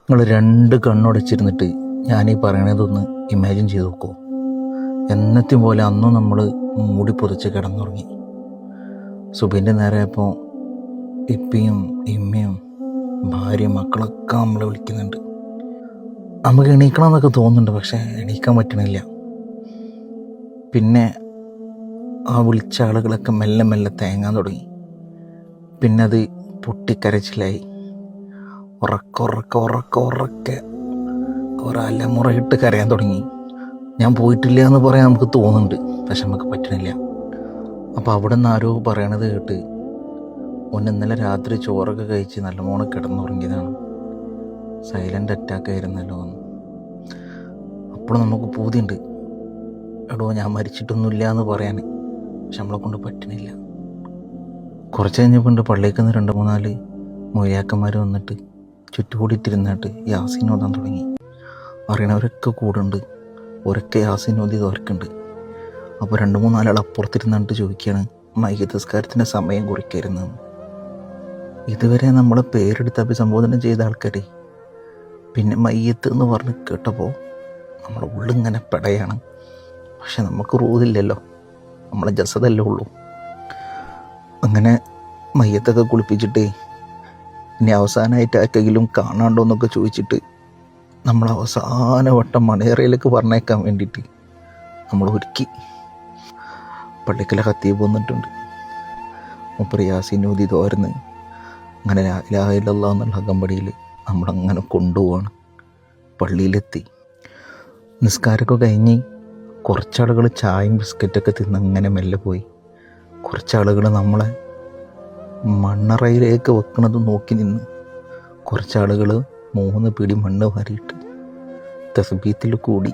നിങ്ങൾ രണ്ട് കണ്ണുടച്ചിരുന്നിട്ട് ഞാനീ പറയണതൊന്ന് ഇമാജിൻ ചെയ്ത് നോക്കുമോ? എന്നത്തെയും പോലെ അന്നും നമ്മൾ മൂടി പൊതിച്ച് കിടന്നുറങ്ങി. സുബിൻ്റെ നേരെയപ്പോൾ ഇപ്പയും ഇമ്മയും ഭാര്യയും മക്കളൊക്കെ നമ്മളെ വിളിക്കുന്നുണ്ട്. നമുക്ക് എണീക്കണമെന്നൊക്കെ തോന്നുന്നുണ്ട്, പക്ഷേ എണീക്കാൻ പറ്റണില്ല. പിന്നെ ആ വിളിച്ച ആളുകളൊക്കെ മെല്ലെ മെല്ലെ തേങ്ങാൻ തുടങ്ങി. പിന്നെ അത് പൊട്ടിക്കരച്ചിലായി. ഉറക്കെ ഒരലമുറയിട്ട് കരയാൻ തുടങ്ങി. ഞാൻ പോയിട്ടില്ല എന്ന് പറയാൻ നമുക്ക് തോന്നുന്നുണ്ട്, പക്ഷെ നമുക്ക് പറ്റണില്ല. അപ്പോൾ അവിടെ നിന്ന് ആരോ പറയണത് കേട്ട് ഇന്നലെ രാത്രി ചോറൊക്കെ കഴിച്ച് നല്ലവണ്ണം കിടന്നുറങ്ങിയതാണ്, സൈലൻ്റ് അറ്റാക്ക് ആയിരുന്നല്ലോ എന്ന്. അപ്പോൾ നമുക്ക് പൂതിയുണ്ട്, എടോ ഞാൻ മരിച്ചിട്ടൊന്നുമില്ല എന്ന് പറയാൻ, പക്ഷെ നമ്മളെ കൊണ്ട് പറ്റണില്ല. കുറച്ച് കഴിഞ്ഞപ്പോൾ പള്ളിയിൽ നിന്ന് 2-3 മൊയ്യാക്കന്മാർ വന്നിട്ട് ചുറ്റുകൂടിയിട്ടിരുന്നിട്ട് യാസീൻ ഓതാൻ തുടങ്ങി. അറിയണവരൊക്കെ കൂടുണ്ട്, ഒരൊക്കെ യാസീൻ ഓതി തോർക്കുന്നുണ്ട്. അപ്പോൾ 2-3 ആൾ അപ്പുറത്തിരുന്നിട്ട് ചോദിക്കുകയാണ്, മയ്യിത്ത് നിസ്കാരത്തിൻ്റെ സമയം കുറിക്കരുതെന്ന്. ഇതുവരെ നമ്മളെ പേരെടുത്ത് അഭിസംബോധന ചെയ്ത ആൾക്കാരെ പിന്നെ മയ്യത്ത് എന്ന് പറഞ്ഞ് കേട്ടപ്പോൾ നമ്മുടെ ഉള്ളിങ്ങനെ പെടയാണ്. പക്ഷെ നമുക്ക് റൂഹില്ലല്ലോ, നമ്മളെ ജസദല്ലേ ഉള്ളൂ. അങ്ങനെ മയ്യത്തൊക്കെ കുളിപ്പിച്ചിട്ട് ഇനി അവസാനമായിട്ട് ആർക്കെങ്കിലും കാണാണ്ടോ എന്നൊക്കെ ചോദിച്ചിട്ട് നമ്മൾ അവസാന വട്ടം മണേറയിലേക്ക് പറഞ്ഞേക്കാൻ വേണ്ടിയിട്ട് നമ്മൾ ഒരുക്കി. പള്ളിക്കല ഖത്തീബ് വന്നിട്ടുണ്ട്. മൂപ്പര് യാസീൻ ഓതി തോർന്ന് അങ്ങനെ ലാ ഇലാഹ ഇല്ലല്ലാഹ് എന്നുള്ള അകമ്പടിയിൽ നമ്മളങ്ങനെ കൊണ്ടുപോവാണ്. പള്ളിയിലെത്തി നിസ്കാരമൊക്കെ കഴിഞ്ഞ് കുറച്ചാളുകൾ ചായയും ബിസ്ക്കറ്റൊക്കെ തിന്ന് അങ്ങനെ മെല്ലെ പോയി. കുറച്ചാളുകൾ നമ്മളെ മണ്ണറയിലേക്ക് വെക്കണത് നോക്കി നിന്ന്. കുറച്ചാളുകൾ 3 പിടി മണ്ണ് വാരിയിട്ട് തസ്ബീത്തിൽ കൂടി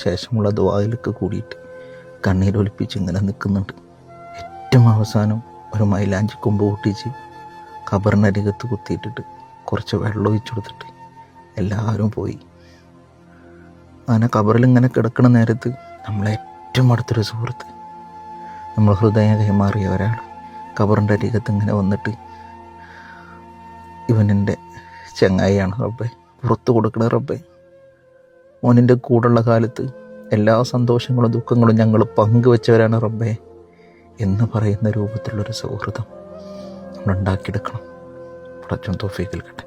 ശേഷമുള്ള ദുആയിലൊക്കെ കൂടിയിട്ട് കണ്ണീരൊലിപ്പിച്ച് ഇങ്ങനെ നിൽക്കുന്നുണ്ട്. ഏറ്റവും അവസാനം ഒരു മൈലാഞ്ചി കൊമ്പ് പൊട്ടിച്ച് ഖബറിനരികത്ത് കുത്തിയിട്ടിട്ട് കുറച്ച് വെള്ളം ഒഴിച്ചു കൊടുത്തിട്ട് എല്ലാവരും പോയി. അങ്ങനെ ഖബറിൽ ഇങ്ങനെ കിടക്കുന്ന നേരത്ത് നമ്മളെ ഏറ്റവും അടുത്തൊരു സുഹൃത്ത്, നമ്മൾ ഹൃദയം കൈമാറിയ ഒരാൾ ഖബറിൻ്റെ അരികത്ത് ഇങ്ങനെ വന്നിട്ട്, ഇവനെൻ്റെ ചങ്ങായിയാണ് റബ്ബേ, പുറത്ത് കൊടുക്കണ റബ്ബേ, ഓനിൻ്റെ കൂടെയുള്ള കാലത്ത് എല്ലാ സന്തോഷങ്ങളും ദുഃഖങ്ങളും ഞങ്ങൾ പങ്കുവെച്ചവരാണ് റബ്ബേ എന്ന് പറയുന്ന രൂപത്തിലുള്ളൊരു സൗഹൃദം നമ്മൾ ഉണ്ടാക്കിയെടുക്കണം. പടച്ചോൻ തൗഫീഖ് നൽകട്ടെ.